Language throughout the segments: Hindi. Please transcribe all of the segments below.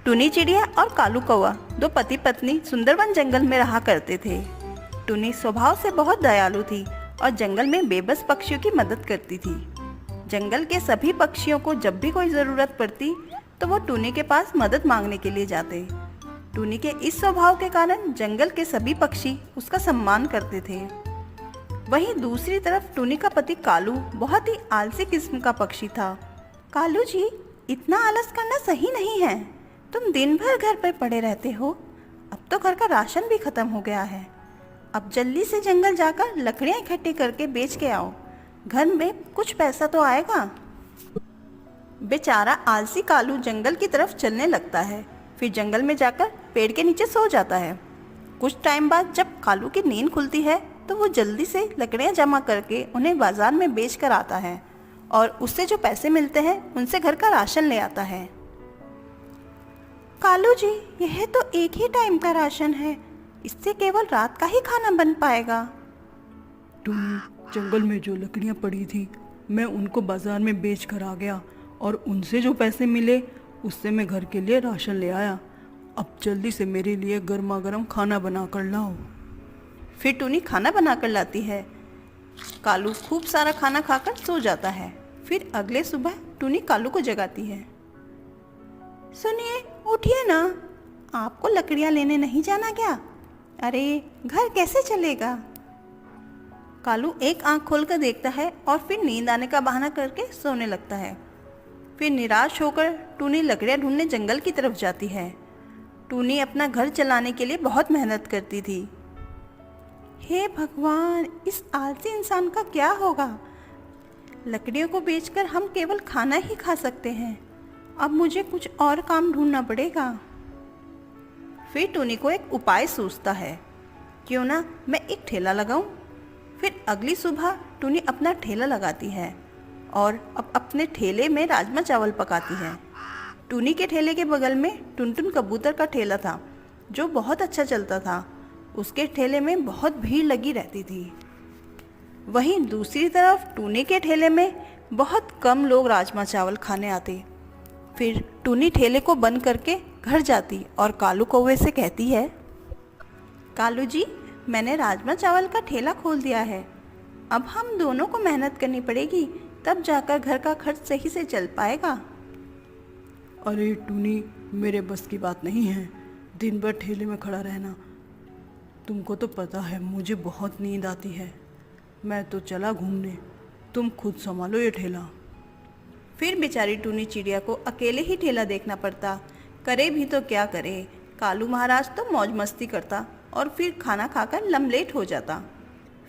टुनी चिड़िया और कालू कौवा दो पति पत्नी सुंदरवन जंगल में रहा करते थे। टुनी स्वभाव से बहुत दयालु थी और जंगल में बेबस पक्षियों की मदद करती थी। जंगल के सभी पक्षियों को जब भी कोई ज़रूरत पड़ती तो वो टुनी के पास मदद मांगने के लिए जाते। टुनी के इस स्वभाव के कारण जंगल के सभी पक्षी उसका सम्मान करते थे। वहीं दूसरी तरफ टुनी का पति कालू बहुत ही आलसी किस्म का पक्षी था। कालू जी, इतना आलस करना सही नहीं है। तुम दिन भर घर पर पड़े रहते हो। अब तो घर का राशन भी खत्म हो गया है। अब जल्दी से जंगल जाकर लकड़ियाँ इकट्ठी करके बेच के आओ। घर में कुछ पैसा तो आएगा। बेचारा आलसी कालू जंगल की तरफ चलने लगता है। फिर जंगल में जाकर पेड़ के नीचे सो जाता है। कुछ टाइम बाद जब कालू की नींद खुलती है तो वो जल्दी से लकड़ियाँ जमा करके उन्हें बाजार में बेच कर आता है और उससे जो पैसे मिलते हैं उनसे घर का राशन ले आता है। कालू जी, यह तो एक ही टाइम का राशन है। इससे केवल रात का ही खाना बन पाएगा। टुनी, जंगल में जो लकड़ियाँ पड़ी थी मैं उनको बाजार में बेच कर आ गया और उनसे जो पैसे मिले उससे मैं घर के लिए राशन ले आया। अब जल्दी से मेरे लिए गर्मा गर्म खाना बना कर लाओ। फिर टुनी खाना बना कर लाती है। कालू खूब सारा खाना खाकर सो जाता है। फिर अगले सुबह टुनी कालू को जगाती है। सुनिए, उठिए ना। आपको लकड़ियाँ लेने नहीं जाना क्या? अरे, घर कैसे चलेगा? कालू एक आंख खोलकर देखता है और फिर नींद आने का बहाना करके सोने लगता है। फिर निराश होकर टुनी लकड़ियाँ ढूंढने जंगल की तरफ जाती है। टुनी अपना घर चलाने के लिए बहुत मेहनत करती थी। हे भगवान, इस आलसी इंसान का क्या होगा? लकड़ियों को बेचकर हम केवल खाना ही खा सकते हैं। अब मुझे कुछ और काम ढूंढना पड़ेगा। फिर टुनी को एक उपाय सूझता है। क्यों ना मैं एक ठेला लगाऊं? फिर अगली सुबह टुनी अपना ठेला लगाती है और अब अपने ठेले में राजमा चावल पकाती है। टुनी के ठेले के बगल में टुनटुन कबूतर का ठेला था जो बहुत अच्छा चलता था। उसके ठेले में बहुत भीड़ लगी रहती थी। वहीं दूसरी तरफ टुनी के ठेले में बहुत कम लोग राजमा चावल खाने आते। फिर टुनी ठेले को बंद करके घर जाती और कालू कौवे से कहती है, कालू जी, मैंने राजमा चावल का ठेला खोल दिया है। अब हम दोनों को मेहनत करनी पड़ेगी, तब जाकर घर का खर्च सही से चल पाएगा। अरे टुनी, मेरे बस की बात नहीं है दिन भर ठेले में खड़ा रहना। तुमको तो पता है मुझे बहुत नींद आती है। मैं तो चला घूमने, तुम खुद संभालो ये ठेला। फिर बेचारी टुनी चिड़िया को अकेले ही ठेला देखना पड़ता। करे भी तो क्या करे। कालू महाराज तो मौज मस्ती करता और फिर खाना खाकर लमलेट हो जाता।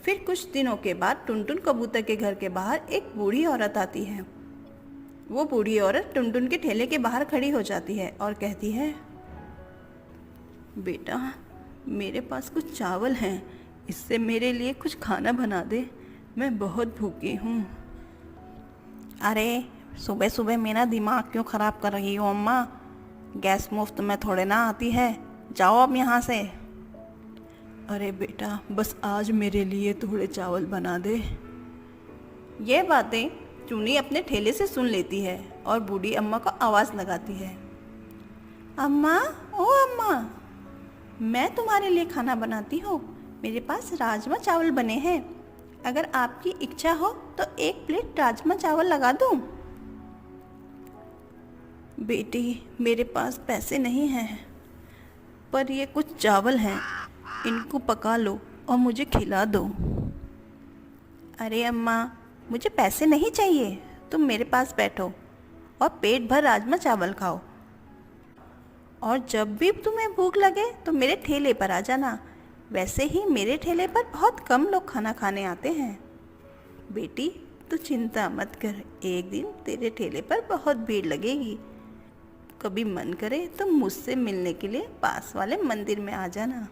फिर कुछ दिनों के बाद टुनटुन कबूतर के घर के बाहर एक बूढ़ी औरत आती है। वो बूढ़ी औरत टुनटुन के ठेले के बाहर खड़ी हो जाती है और कहती है, बेटा, मेरे पास कुछ चावल हैं, इससे मेरे लिए कुछ खाना बना दे। मैं बहुत भूखी हूँ। अरे, सुबह सुबह मेरा दिमाग क्यों ख़राब कर रही हो अम्मा? गैस मुफ्त में थोड़े ना आती है। जाओ अब यहाँ से। अरे बेटा, बस आज मेरे लिए थोड़े चावल बना दे। ये बातें टुनी अपने ठेले से सुन लेती है और बूढ़ी अम्मा को आवाज़ लगाती है, अम्मा, ओ अम्मा, मैं तुम्हारे लिए खाना बनाती हूँ। मेरे पास राजमा चावल बने हैं। अगर आपकी इच्छा हो तो एक प्लेट राजमा चावल लगा दूँ? बेटी, मेरे पास पैसे नहीं हैं, पर ये कुछ चावल हैं, इनको पका लो और मुझे खिला दो। अरे अम्मा, मुझे पैसे नहीं चाहिए। तुम मेरे पास बैठो और पेट भर राजमा चावल खाओ। और जब भी तुम्हें भूख लगे तो मेरे ठेले पर आ जाना। वैसे ही मेरे ठेले पर बहुत कम लोग खाना खाने आते हैं। बेटी, तू चिंता मत कर, एक दिन तेरे ठेले पर बहुत भीड़ लगेगी। कभी मन करे तो मुझसे मिलने के लिए पास वाले मंदिर में आ जाना।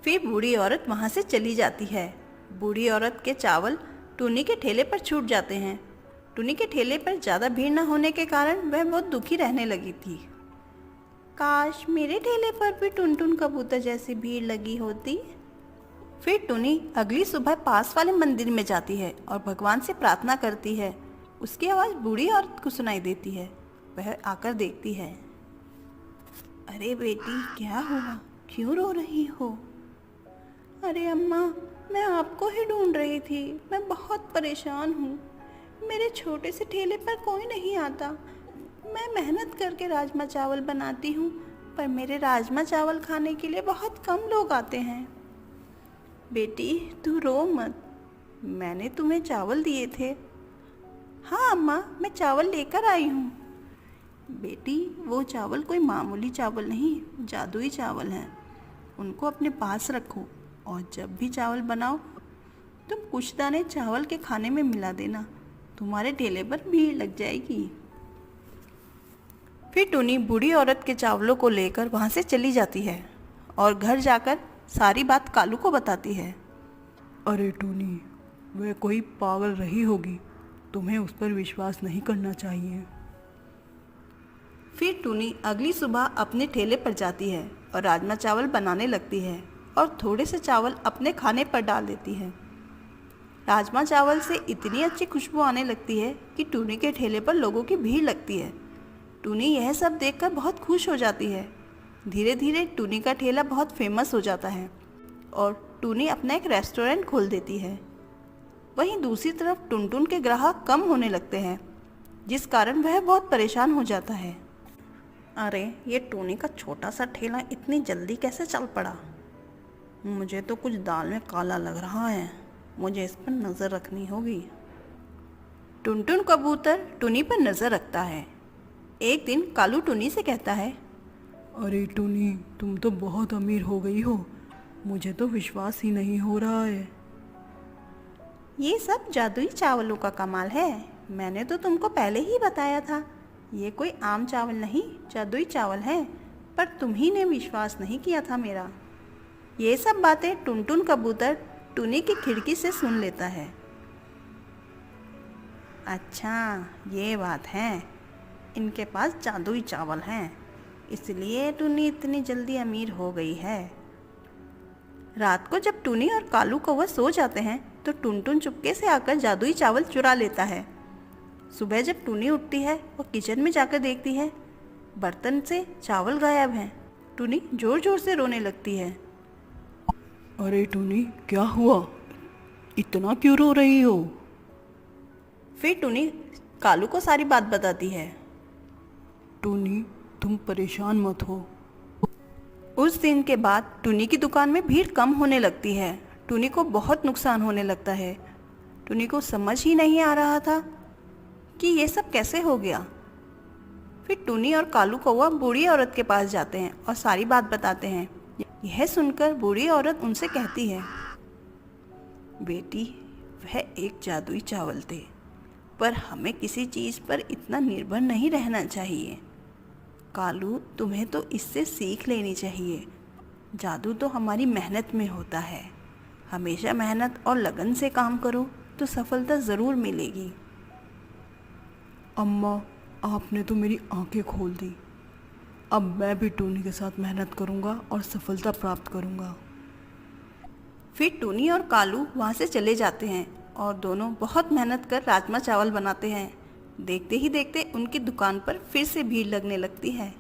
फिर बूढ़ी औरत वहाँ से चली जाती है। बूढ़ी औरत के चावल टुनी के ठेले पर छूट जाते हैं। टुनी के ठेले पर ज़्यादा भीड़ न होने के कारण वह बहुत दुखी रहने लगी थी। काश मेरे ठेले पर भी टुनटुन कबूतर जैसी भीड़ लगी होती। फिर टुनी अगली सुबह पास वाले मंदिर में जाती है और भगवान से प्रार्थना करती है। उसकी आवाज़ बूढ़ी औरत को सुनाई देती है। वह आकर देखती है। अरे बेटी, क्या हुआ? क्यों रो रही हो? अरे अम्मा, मैं आपको ही ढूंढ रही थी। मैं बहुत परेशान हूँ। मेरे छोटे से ठेले पर कोई नहीं आता। मैं मेहनत करके राजमा चावल बनाती हूँ, पर मेरे राजमा चावल खाने के लिए बहुत कम लोग आते हैं। बेटी, तू रो मत। मैंने तुम्हें चावल दिए थे। हाँ अम्मा, मैं चावल लेकर आई हूँ। बेटी, वो चावल कोई मामूली चावल नहीं, जादुई चावल हैं। उनको अपने पास रखो और जब भी चावल बनाओ तुम कुछ दाने चावल के खाने में मिला देना। तुम्हारे ठेले पर भीड़ लग जाएगी। फिर टुनी बूढ़ी औरत के चावलों को लेकर वहाँ से चली जाती है और घर जाकर सारी बात कालू को बताती है। अरे टूनी, वह कोई पागल रही होगी, तुम्हें उस पर विश्वास नहीं करना चाहिए। फिर टुनी अगली सुबह अपने ठेले पर जाती है और राजमा चावल बनाने लगती है और थोड़े से चावल अपने खाने पर डाल देती है। राजमा चावल से इतनी अच्छी खुशबू आने लगती है कि टुनी के ठेले पर लोगों की भीड़ लगती है। टुनी यह सब देखकर बहुत खुश हो जाती है। धीरे धीरे टुनी का ठेला बहुत फेमस हो जाता है और टुनी अपना एक रेस्टोरेंट खोल देती है। वहीं दूसरी तरफ टुनटुन के ग्राहक कम होने लगते हैं, जिस कारण वह बहुत परेशान हो जाता है। अरे, ये टुनी का छोटा सा ठेला इतनी जल्दी कैसे चल पड़ा? मुझे तो कुछ दाल में काला लग रहा है। मुझे इस पर नज़र रखनी होगी। टुनटुन कबूतर टुनी पर नज़र रखता है। एक दिन कालू टुनी से कहता है, अरे टूनी, तुम तो बहुत अमीर हो गई हो। मुझे तो विश्वास ही नहीं हो रहा है। ये सब जादुई चावलों का कमाल है। मैंने तो तुमको पहले ही बताया था। ये कोई आम चावल नहीं, जादुई चावल है। पर तुम ही ने विश्वास नहीं किया था मेरा। ये सब बातें टुनटुन कबूतर टुनी की खिड़की से सुन लेता है। अच्छा, ये बात है। इनके पास जादुई चावल हैं, इसलिए टुनी इतनी जल्दी अमीर हो गई है। रात को जब टुनी और कालू कौवा सो जाते हैं तो टुनटुन चुपके से आकर जादुई चावल चुरा लेता है। सुबह जब टुनी उठती है वो किचन में जाकर देखती है, बर्तन से चावल गायब हैं। टुनी जोर जोर से रोने लगती है। अरे टूनी, क्या हुआ? इतना क्यों रो रही हो? फिर टुनी कालू को सारी बात बताती है। टूनी, तुम परेशान मत हो। उस दिन के बाद टुनी की दुकान में भीड़ कम होने लगती है। टुनी को बहुत नुकसान होने लगता है। टुनी को समझ ही नहीं आ रहा था कि ये सब कैसे हो गया। फिर टुनी और कालू कौवा बूढ़ी औरत के पास जाते हैं और सारी बात बताते हैं। यह सुनकर बूढ़ी औरत उनसे कहती है, बेटी, वह एक जादुई चावल थे, पर हमें किसी चीज़ पर इतना निर्भर नहीं रहना चाहिए। कालू, तुम्हें तो इससे सीख लेनी चाहिए। जादू तो हमारी मेहनत में होता है। हमेशा मेहनत और लगन से काम करो तो सफलता ज़रूर मिलेगी। अम्मा, आपने तो मेरी आंखें खोल दी। अब मैं भी टूनी के साथ मेहनत करूंगा और सफलता प्राप्त करूंगा। फिर टुनी और कालू वहाँ से चले जाते हैं और दोनों बहुत मेहनत कर राजमा चावल बनाते हैं। देखते ही देखते उनकी दुकान पर फिर से भीड़ लगने लगती है।